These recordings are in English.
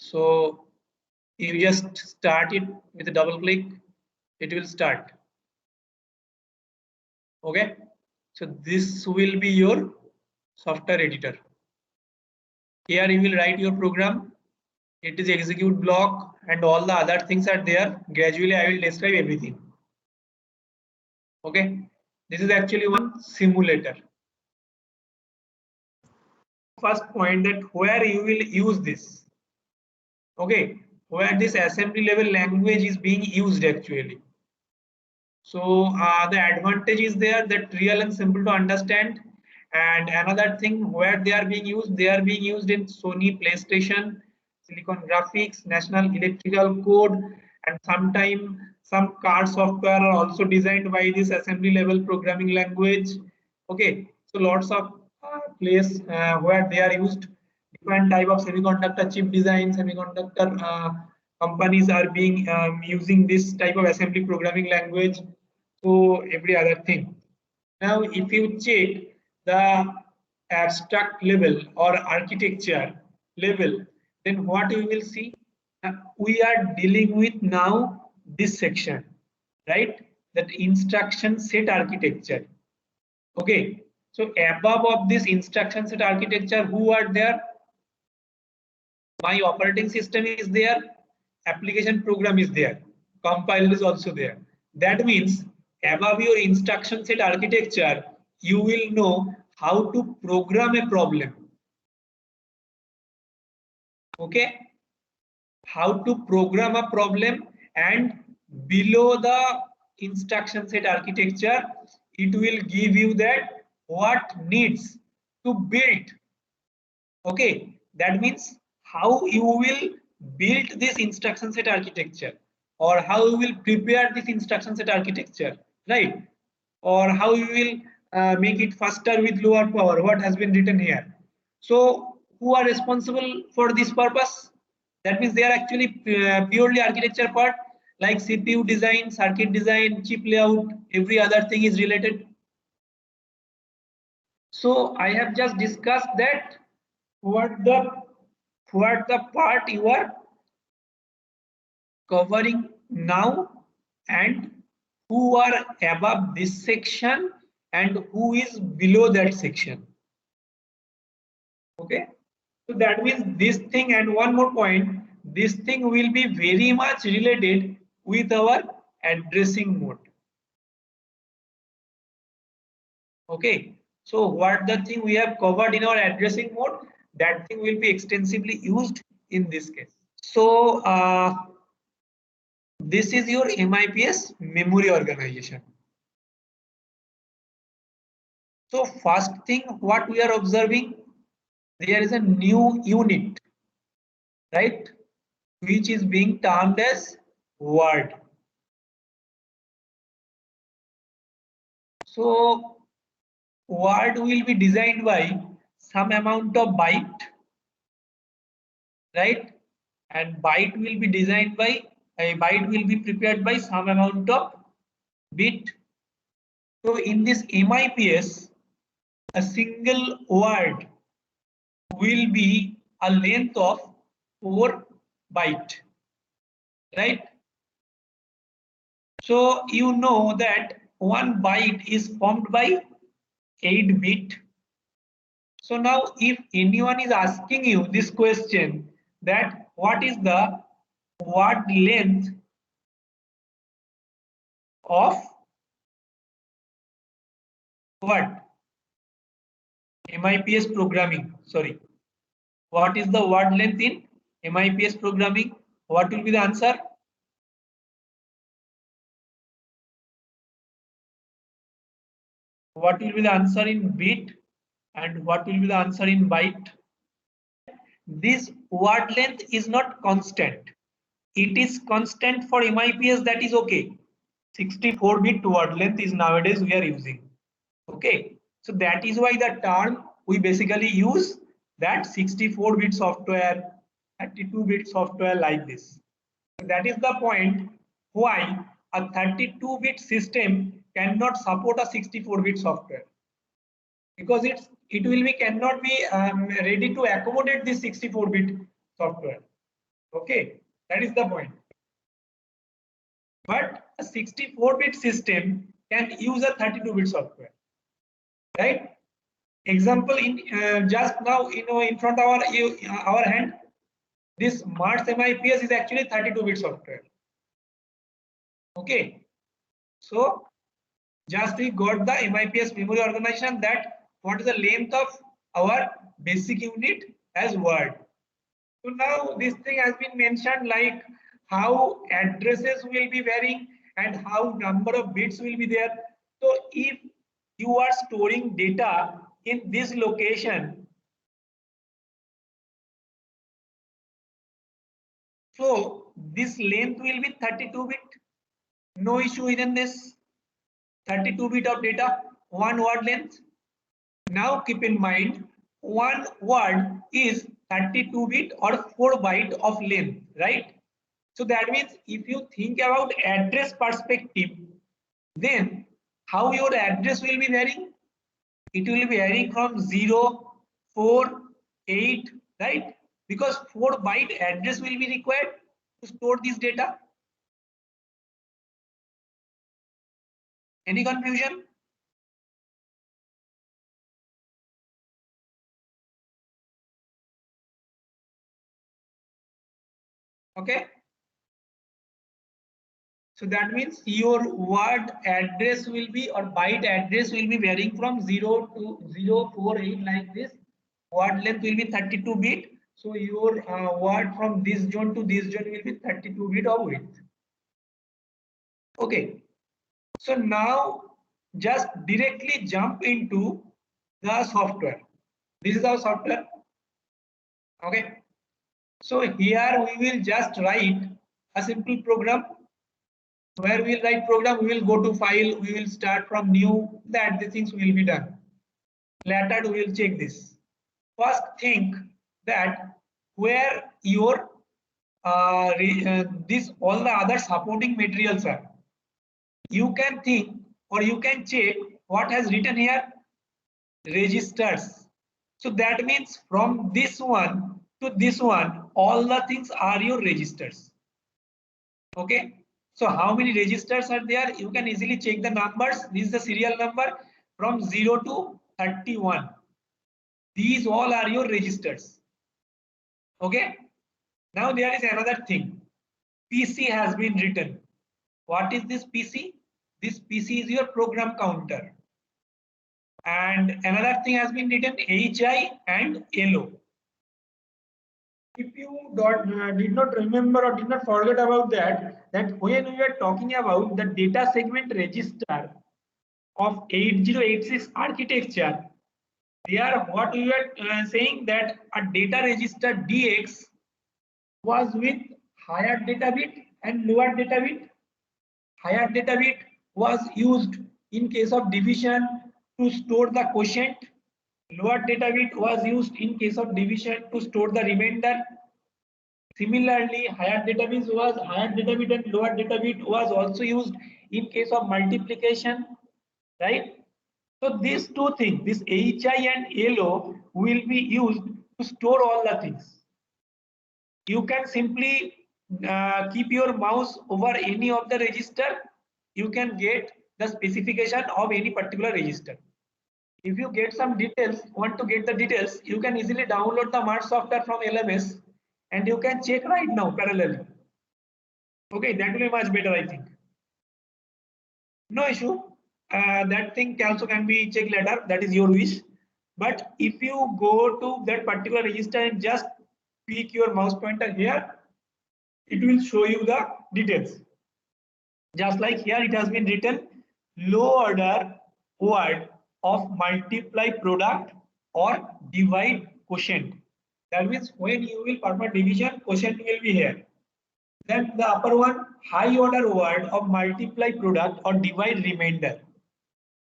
So you just start it with a double click, it will start. Okay, so this will be your software editor. Here you will write your program, it is execute block and all the other things are there. Gradually I will describe everything. Okay, this is actually one simulator. First point, that where you will use this. Okay, where this assembly level language is being used actually. So the advantage is there, that real and simple to understand. And another thing, where they are being used in Sony PlayStation, Silicon Graphics, National Electrical Code, and sometimes some car software are also designed by this assembly level programming language. Okay, so lots of place where they are used. Different type of semiconductor chip design, semiconductor companies are being using this type of assembly programming language. So every other thing. Now, if you check the abstract level or architecture level, then what you will see, we are dealing with now this section, right? That instruction set architecture. Okay, so above of this instruction set architecture, who are there? My operating system is there, application program is there, compiler is also there. That means above your instruction set architecture, you will know how to program a problem. Okay, how to program a problem, and below the instruction set architecture, it will give you that what needs to build. Okay, that means how you will build this instruction set architecture, or how you will prepare this instruction set architecture, right? Or how you will make it faster with lower power, what has been written here. So who are responsible for this purpose? That means they are actually purely architecture part, like CPU design, circuit design, chip layout, every other thing is related. So I have just discussed that what the part you are covering now, and who are above this section and who is below that section. Okay, so that means this thing, and one more point, this thing will be very much related with our addressing mode. Okay, so what the thing we have covered in our addressing mode, that thing will be extensively used in this case. So this is your MIPS memory organization. So first thing what we are observing, there is a new unit, right, which is being termed as word. So word will be designed by some amount of byte, right, and byte will be designed by, a byte will be prepared by some amount of bit. So in this MIPS, a single word will be a length of 4 byte, right? So you know that 1 byte is formed by 8 bit. So now if anyone is asking you this question, that what is the word length of what? MIPS programming, sorry. What is the word length in MIPS programming? What will be the answer? What will be the answer in bit and what will be the answer in byte? This word length is not constant. It is constant for MIPS, that is okay. 64-bit word length is nowadays we are using. Okay, so that is why the term we basically use that 64-bit software, 32-bit software, like this. That is the point why a 32-bit system cannot support a 64-bit software, because it will be cannot be ready to accommodate this 64-bit software. Okay, that is the point. But a 64-bit system can use a 32-bit software, right? Example, in just now, in front of our hand, this Mars MIPS is actually 32-bit software. Okay, so just we got the MIPS memory organization, that what is the length of our basic unit as word. So now this thing has been mentioned, like how addresses will be varying and how number of bits will be there. So if you are storing data in this location, so this length will be 32-bit. No issue in this 32-bit of data, one word length. Now keep in mind, one word is 32-bit or 4 byte of length, right? So that means if you think about address perspective, then how your address will be varying? It will be varying from 0, 4, 8, right? Because 4 byte address will be required to store this data. Any confusion? Okay. So that means your word address will be, or byte address will be varying from 0 to 048 like this. Word length will be 32-bit. So your word from this zone to this zone will be 32-bit of width. Okay. So now just directly jump into the software. This is our software. Okay. So here we will just write a simple program. Where we will write program, we will go to file, we will start from new, that the things will be done. Later we will check this. First think that where your this all the other supporting materials are. You can think or you can check what has written here, registers. So that means from this one to this one, all the things are your registers. Okay. So how many registers are there? You can easily check the numbers. This is the serial number from 0 to 31. These all are your registers. Okay. Now there is another thing. PC has been written. What is this PC? This PC is your program counter. And another thing has been written, HI and LO. If you did not remember or did not forget about that, that when we are talking about the data segment register of 8086 architecture, there what we were saying, that a data register DX was with higher data bit and lower data bit. Higher data bit was used in case of division to store the quotient. Lower data bit was used in case of division to store the remainder. Similarly, higher data bit and lower data bit was also used in case of multiplication, right? So these two things, this HI and LO, will be used to store all the things. You can simply keep your mouse over any of the register. You can get the specification of any particular register. If you get some details, want to get the details, you can easily download the Mars software from LMS and you can check right now parallelly. Okay, that will be much better, I think. No issue. That thing also can be checked later. That is your wish. But if you go to that particular register and just click your mouse pointer here, it will show you the details. Just like here, it has been written low order word of multiply product or divide quotient. That means when you will perform division, quotient will be here. Then the upper one, high order word of multiply product or divide remainder,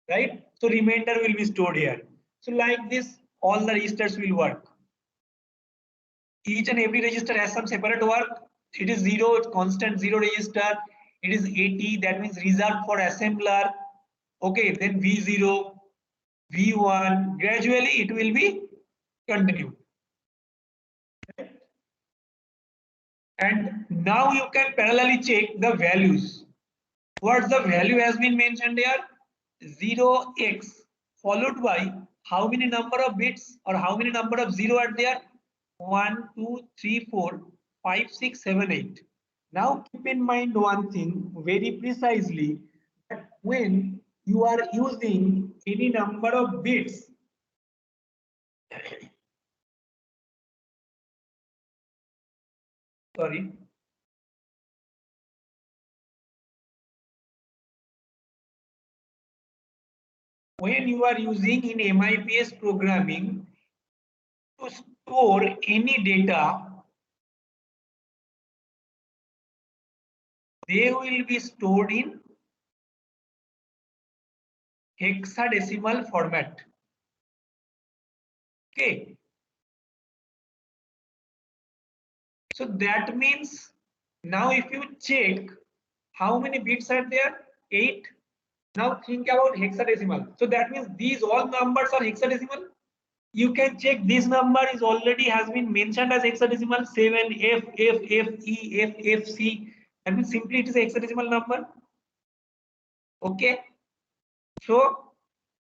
right? So remainder will be stored here. So like this, all the registers will work. Each and every register has some separate work. It is 0, it's constant 0 register. It is 80, that means reserved for assembler. Okay, then V0, V1, gradually it will be continued. And now you can parallelly check the values. What's the value has been mentioned here? 0x followed by how many number of bits or how many number of 0 are there? 1, 2, 3, 4, 5, 6, 7, 8. Now keep in mind one thing very precisely, that when you are using any number of bits, sorry, when you are using in MIPS programming to store any data, they will be stored in hexadecimal format. Okay. So that means now if you check how many bits are there? 8. Now think about hexadecimal. So that means these all numbers are hexadecimal. You can check this number is already has been mentioned as hexadecimal 7 F F F E F F C. That means simply it is a hexadecimal number. Okay. So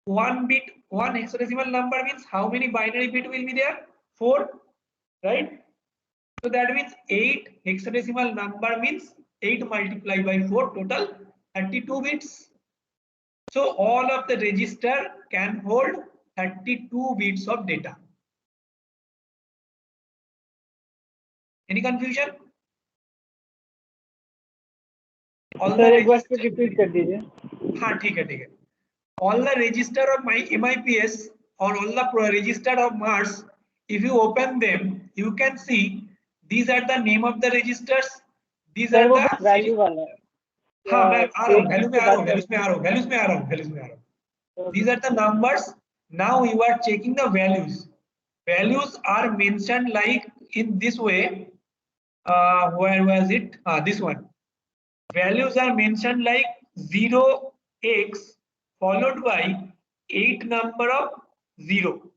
one hexadecimal number means how many binary bit will be there? 4, right? So that means 8 hexadecimal number means 8 multiplied by 4, total 32 bits. So all of the register can hold 32 bits of data. Any confusion? All the register, repeat कर दीजिए. हाँ ठीक है. All the register of my MIPS or all the register of MARS, if you open them, you can see these are the name of the registers. These are the value वाला है. हाँ मैं आ रहा हूँ वैल्यूज में आ रहा हूँ. These are the numbers. Now you are checking the values. Values are mentioned like in this way. Where was it? This one. Values are mentioned like 0x followed by 8 number of 0.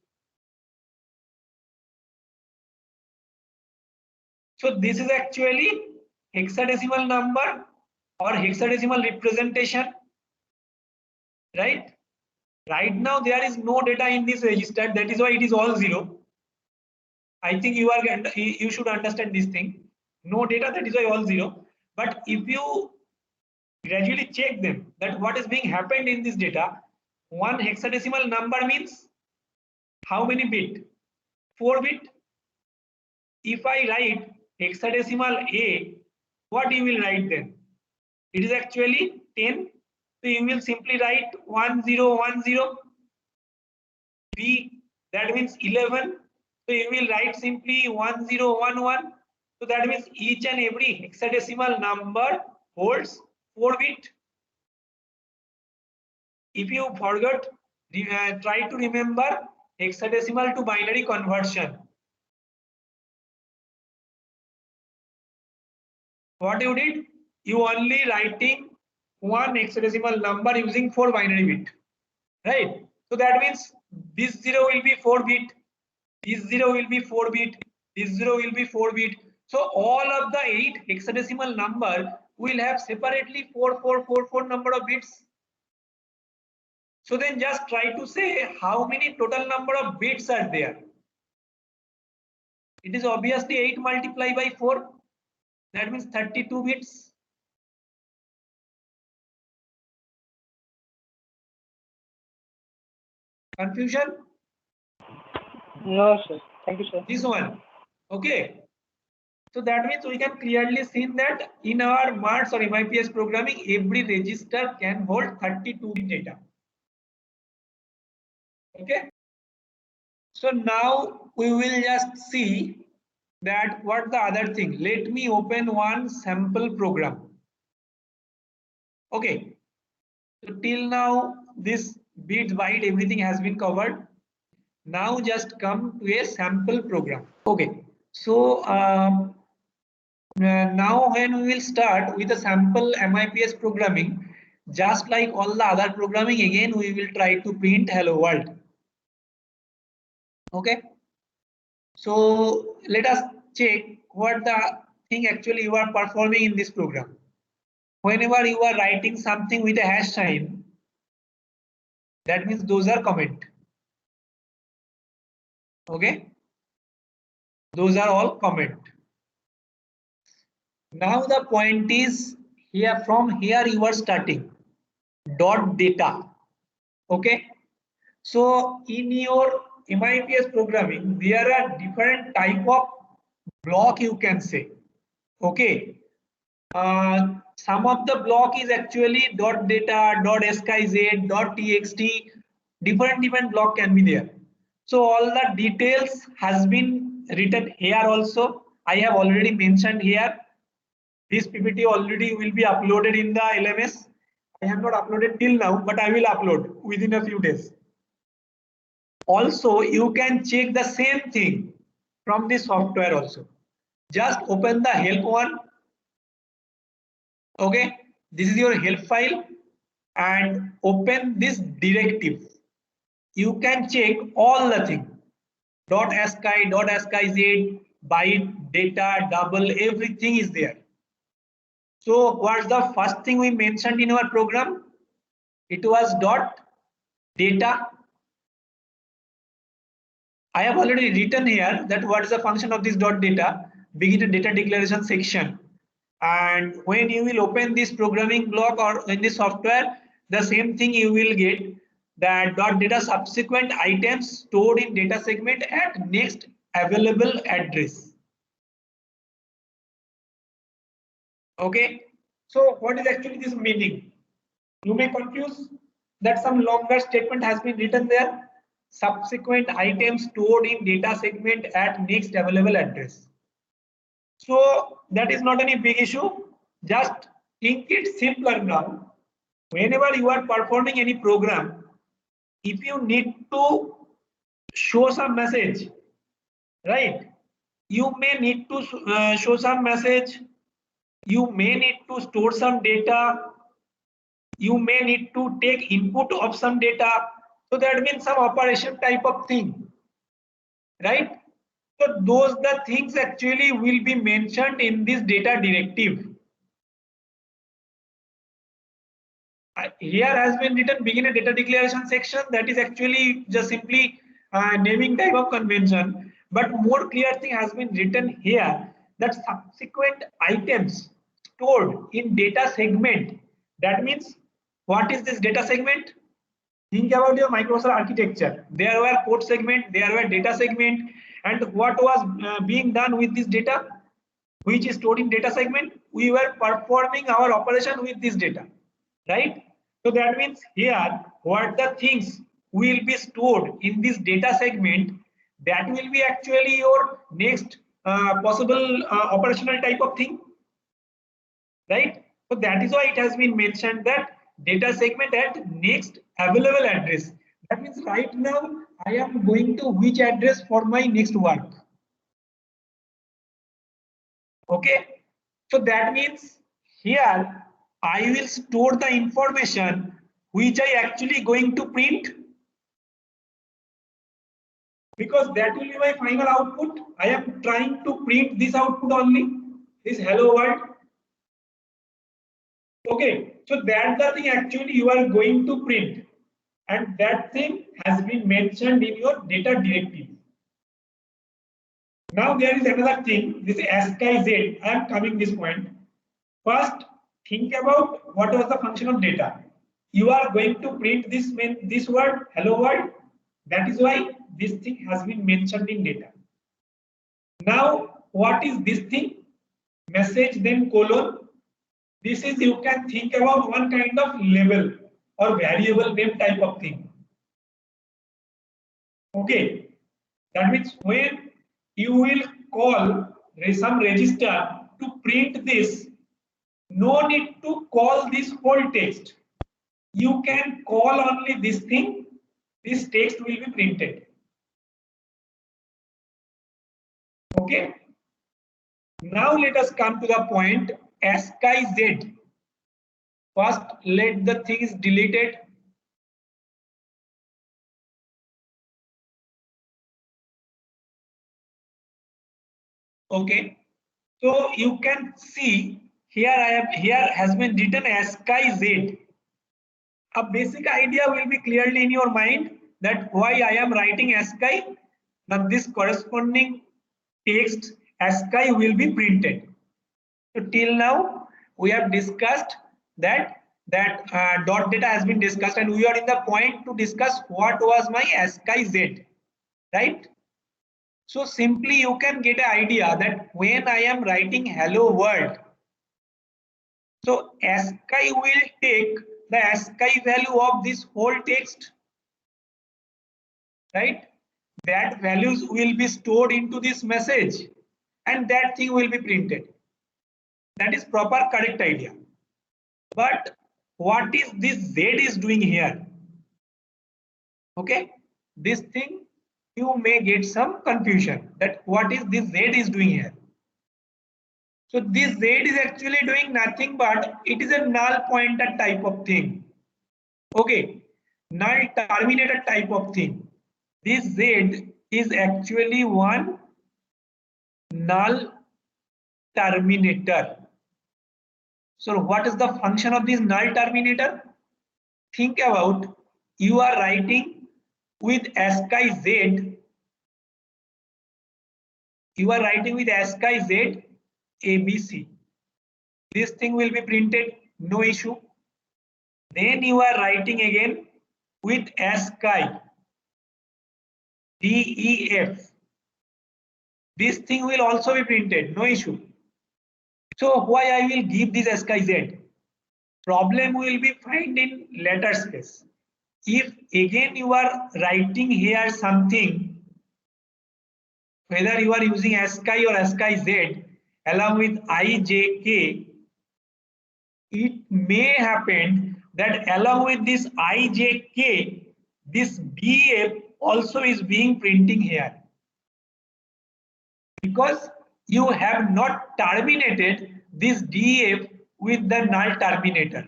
So this is actually hexadecimal number or hexadecimal representation, right? Right now there is no data in this register. That is why it is all 0. I think you should understand this thing. No data, that is why all 0. But if you gradually check them, that what is being happened in this data, one hexadecimal number means how many bit? 4 bit. If I write hexadecimal A, what you will write then? It is actually 10. So you will simply write 1010. B, that means 11. So you will write simply 1011. So that means each and every hexadecimal number holds 4 bit. If you forgot, try to remember hexadecimal to binary conversion. What you did? You only writing one hexadecimal number using 4 binary bit, right? So that means this 0 will be 4 bit, this 0 will be 4 bit, this 0 will be 4 bit. So all of the 8 hexadecimal number will have separately 4 number of bits. So then just try to say how many total number of bits are there. It is obviously 8 multiplied by 4. That means 32 bits. Confusion? No, sir. Thank you, sir. This one. Okay. So that means we can clearly see that in our MARS or MIPS programming, every register can hold 32 bit data. Okay. So now we will just see that what the other thing. Let me open one sample program. Okay. So till now this bit byte everything has been covered. Now just come to a sample program. Okay. So now when we will start with a sample MIPS programming, just like all the other programming, again we will try to print hello world. Okay. So let us check what the thing actually you are performing in this program. Whenever you are writing something with a hash sign, that means those are comment. Okay, those are all comment. Now the point is here, from here you are starting dot data. Okay, so in your MIPS programming, there are different type of block you can say. Okay, some of the block is actually dot data, dot skiz, dot txt, different block can be there. So all the details has been written here also. I have already mentioned here. This PPT already will be uploaded in the LMS. I have not uploaded till now, but I will upload within a few days. Also, you can check the same thing from the software also. Just open the help one. Okay, this is your help file and open this directive. You can check all the thing. .sky, .skiz, byte, data, double, everything is there. So what's the first thing we mentioned in our program? It was dot data. I have already written here that what is the function of this dot data, begin a data declaration section. And when you will open this programming block or in this software, the same thing you will get, that dot data subsequent items stored in data segment at next available address. Okay, so what is actually this meaning? You may confuse that some longer statement has been written there. Subsequent items stored in data segment at next available address. So that is not any big issue. Just think it simpler now. Whenever you are performing any program, if you need to show some message, right? You may need to show some message. You may need to store some data. You may need to take input of some data. So that means some operation type of thing, right? So those the things actually will be mentioned in this data directive. Here has been written begin a data declaration section. That is actually just simply naming type of convention. But more clear thing has been written here, that subsequent items stored in data segment. That means what is this data segment? Think about your Microsoft architecture. There were code segment, there were data segment, and what was being done with this data, which is stored in data segment? We were performing our operation with this data, right? So that means here, what the things will be stored in this data segment, that will be actually your next possible operational type of thing, right? So that is why it has been mentioned that data segment at next available address. That means right now I am going to which address for my next work. Okay, so that means here I will store the information which I actually going to print, because that will be my final output. I am trying to print this output only, this hello world. Okay, so that's the thing actually you are going to print, and that thing has been mentioned in your data directive. Now there is another thing, this skiz. I am coming this point. First, think about what was the function of data. You are going to print this word, hello world. That is why this thing has been mentioned in data. Now, what is this thing? Message then colon. This is, you can think about one kind of label or variable name type of thing. Okay, that means when you will call some register to print this, no need to call this whole text. You can call only this thing, this text will be printed. Okay. Now let us come to the point skiz. First, let the things deleted. Okay. So you can see here has been written ASCII Z. A basic idea will be clearly in your mind that why I am writing ASCII. Now this corresponding text ASCII will be printed. So till now we have discussed that dot data has been discussed, and we are in the point to discuss what was my ASCII Z, right? So simply you can get an idea that when I am writing hello world, so ASCII will take the ASCII value of this whole text, right? That values will be stored into this message and that thing will be printed. That is proper correct idea. But what is this Z is doing here? Okay, this thing you may get some confusion that what is this Z is doing here. So this Z is actually doing nothing but it is a null pointer type of thing. Okay, null terminator type of thing. This Z is actually one null terminator. So what is the function of this null terminator? Think about, you are writing with ASCII Z. You are writing with ASCII Z ABC. This thing will be printed, no issue. Then you are writing again with ASCII DEF. This thing will also be printed, no issue. So why I will give this ASCII Z? Problem will be find in letter space. If again you are writing here something, whether you are using ASCII or ASCII Z along with IJK, it may happen that along with this IJK, this DF also is being printing here, because you have not terminated this DF with the null terminator.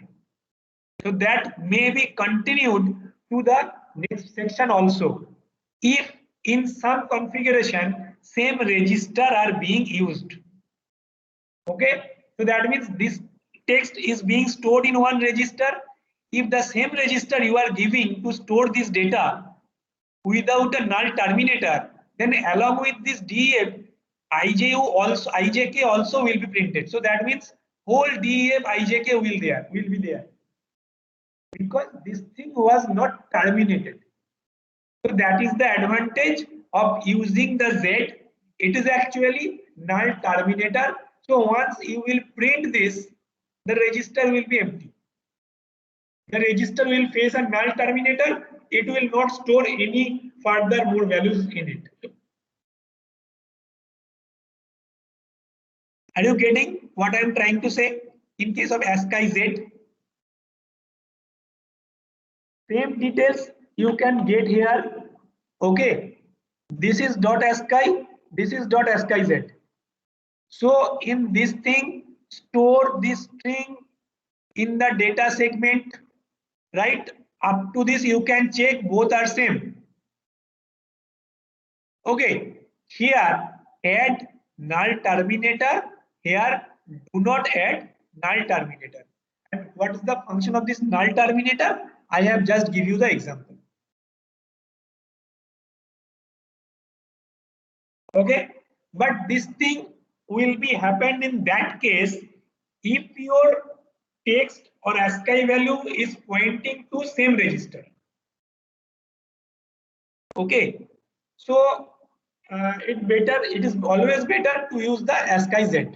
So that may be continued to the next section also. If in some configuration same register are being used. Okay, so that means this text is being stored in one register. If the same register you are giving to store this data without a null terminator, then along with this DEF, IJK also will be printed. So that means whole DEF IJK will be there because this thing was not terminated. So that is the advantage of using the Z. It is actually null terminator. So once you will print this, the register will be empty. The register will face a null terminator. It will not store any further more values in it. Are you getting what I am trying to say? In case of ASCII Z, same details you can get here. Okay, this is .ASCII, this is .ASCII Z. So in this thing, store this string in the data segment, right? Up to this, you can check both are same. Okay, here add null terminator, here do not add null terminator. And what is the function of this null terminator? I have just give you the example. Okay, but this thing will be happened in that case if your text or ASCII value is pointing to same register. Okay, so it is always better to use the ASCII Z.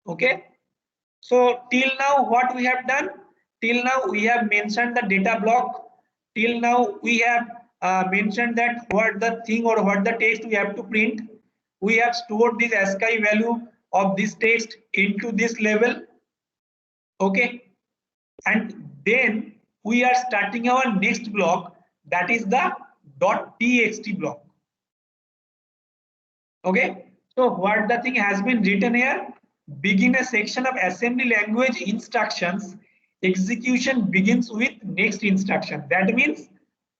Okay, so till now what we have done? Till now we have mentioned the data block. Till now we have mentioned that what the thing or what the text we have to print. We have stored this ASCII value of this text into this level. Okay, and then we are starting our next block, that is the .txt block. Okay, so what the thing has been written here, begin a section of assembly language instructions, execution begins with next instruction. That means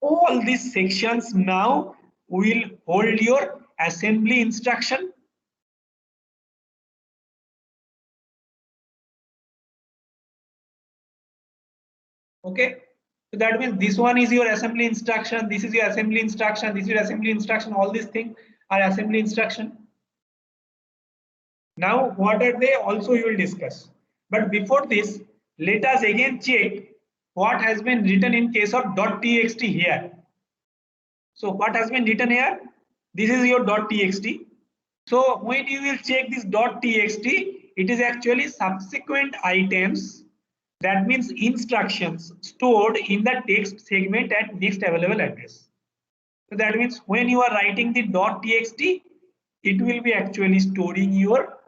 all these sections now will hold your assembly instruction. Okay, so that means this one is your assembly instruction, this is your assembly instruction, this is your assembly instruction, all these things are assembly instruction. Now what are they also you will discuss, but before this let us again check what has been written in case of .txt here. So what has been written here, this is your .txt. So when you will check this .txt, it is actually subsequent items, that means instructions stored in the text segment at next available address. So that means when you are writing the .txt, it will be actually storing your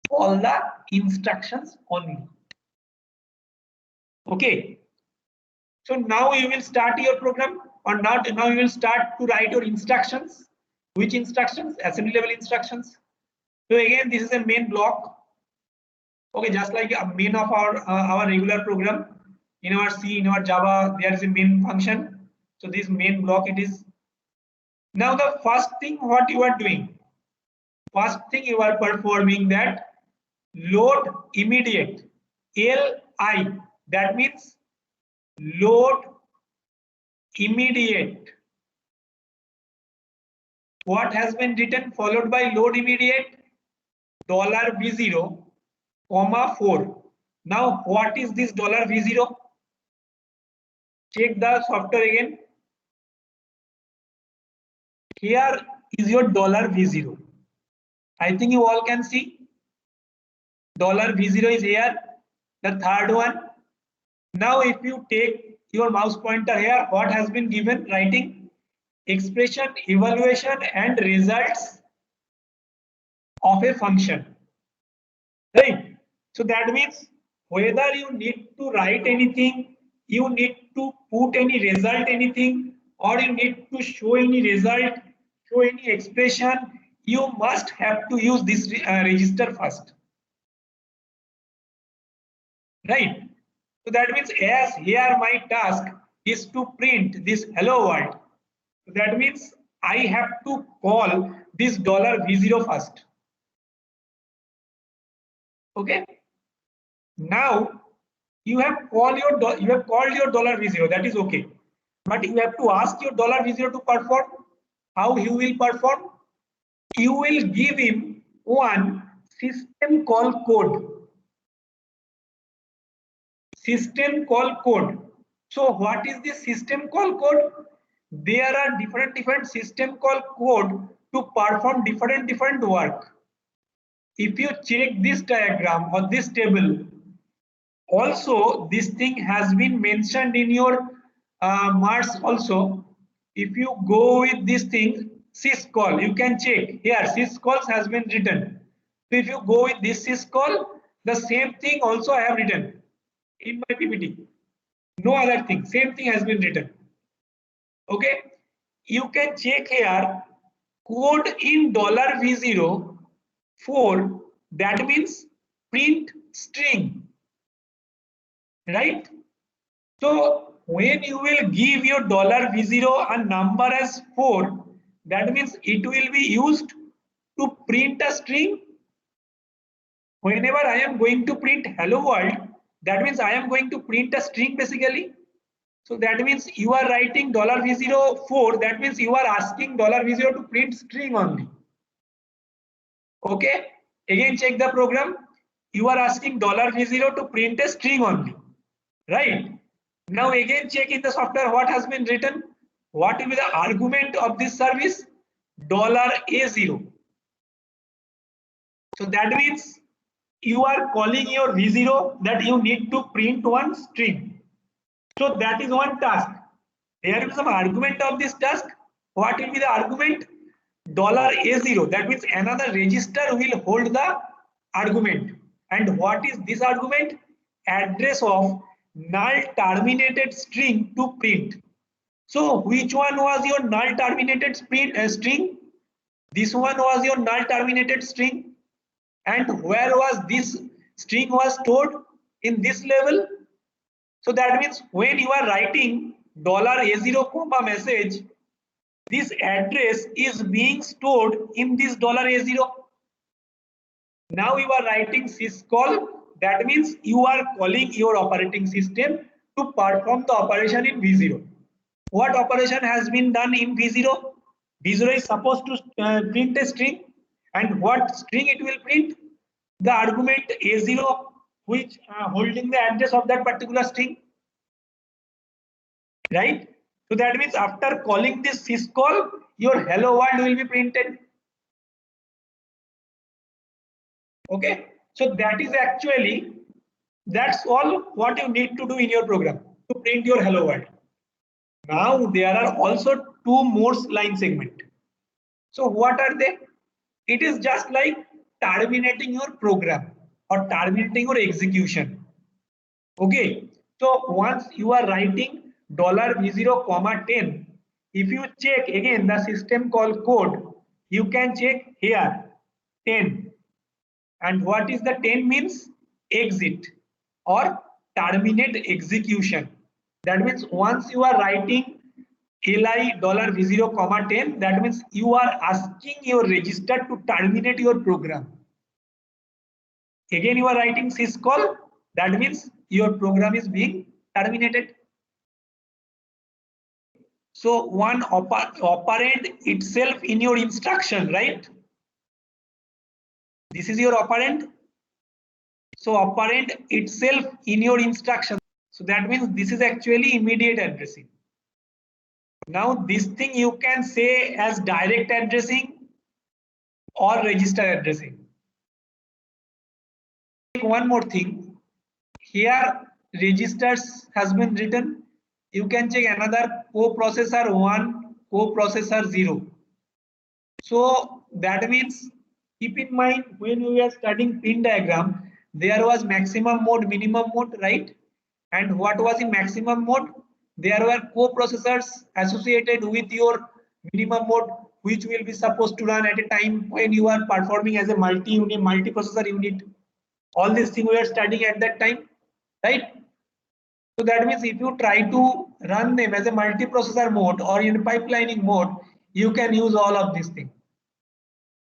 all the instructions only. Okay. So now you will start your program, or not? Now you will start to write your instructions. Which instructions? Assembly level instructions. So again, this is a main block. Okay, just like a main of our regular program in our C, in our Java, there is a main function. So this main block it is. Now the first thing what you are doing, first thing you are performing that load immediate LI. That means load immediate. What has been written followed by load immediate? $V0, comma 4. Now what is this $V0? Check the software again. Here is your $V0. I think you all can see $V0 is here, the third one. Now if you take your mouse pointer here, what has been given? Writing expression, evaluation and results of a function, right? So that means whether you need to write anything, you need to put any result anything, or you need to show any result, show any expression, you must have to use this register first, right? So that means as here my task is to print this hello world. So that means I have to call this $V0 first. Okay. Now you have called your $V0, that is okay. But you have to ask your $V0 to perform. How he will perform? You will give him one system call code. System call code. So what is this system call code? There are different system call code to perform different work. If you check this diagram or this table, also this thing has been mentioned in your marks also. If you go with this thing, syscall, you can check here, syscalls has been written. So if you go with this syscall, the same thing also I have written in my PPT. No other thing, same thing has been written. Okay, you can check here code in $V0 4, that means print string, right? So when you will give your $V0 a number as 4, that means it will be used to print a string. Whenever I am going to print hello world, that means I am going to print a string basically. So that means you are writing $V0 4, that means you are asking $V0 to print string only. Okay, again check the program. You are asking $V0 to print a string only, right? Now again check in the software what has been written. What will be the argument of this service? $A0. So that means you are calling your V0 that you need to print one string. So that is one task. There is some argument of this task. What will be the argument? $A0. That means another register will hold the argument. And what is this argument? Address of null terminated string to print. So which one was your null terminated string? This one was your null terminated string. And where was this string was stored? In this level. So that means when you are writing $A0 comma message, this address is being stored in this $A0. Now you are writing syscall, that means you are calling your operating system to perform the operation in V0. What operation has been done in V0? V0 is supposed to print a string, and what string it will print? The argument A0, which holding the address of that particular string, right? So that means after calling this syscall, your hello world will be printed. Okay, so that is actually, that's all what you need to do in your program to print your hello world. Now there are also two more line segment. So what are they? It is just like terminating your program or terminating your execution. Okay, so once you are writing $V0, 10, if you check again the system call code, you can check here 10. And what is the 10 means? Exit or terminate execution. That means once you are writing li $V0, 10, that means you are asking your register to terminate your program. Again you are writing syscall, that means your program is being terminated. So one operand itself in your instruction, right? This is your operand. So operand itself in your instruction. So that means this is actually immediate addressing. Now this thing you can say as direct addressing or register addressing. One more thing, here registers has been written. You can check another coprocessor 1, coprocessor 0. So that means keep in mind when we are studying pin diagram, there was maximum mode, minimum mode, right? And what was in maximum mode? There were coprocessors associated with your minimum mode, which will be supposed to run at a time when you are performing as a multi-unit, multi-processor unit. All these things we are studying at that time, right? So that means if you try to run them as a multi-processor mode or in pipelining mode, you can use all of these things.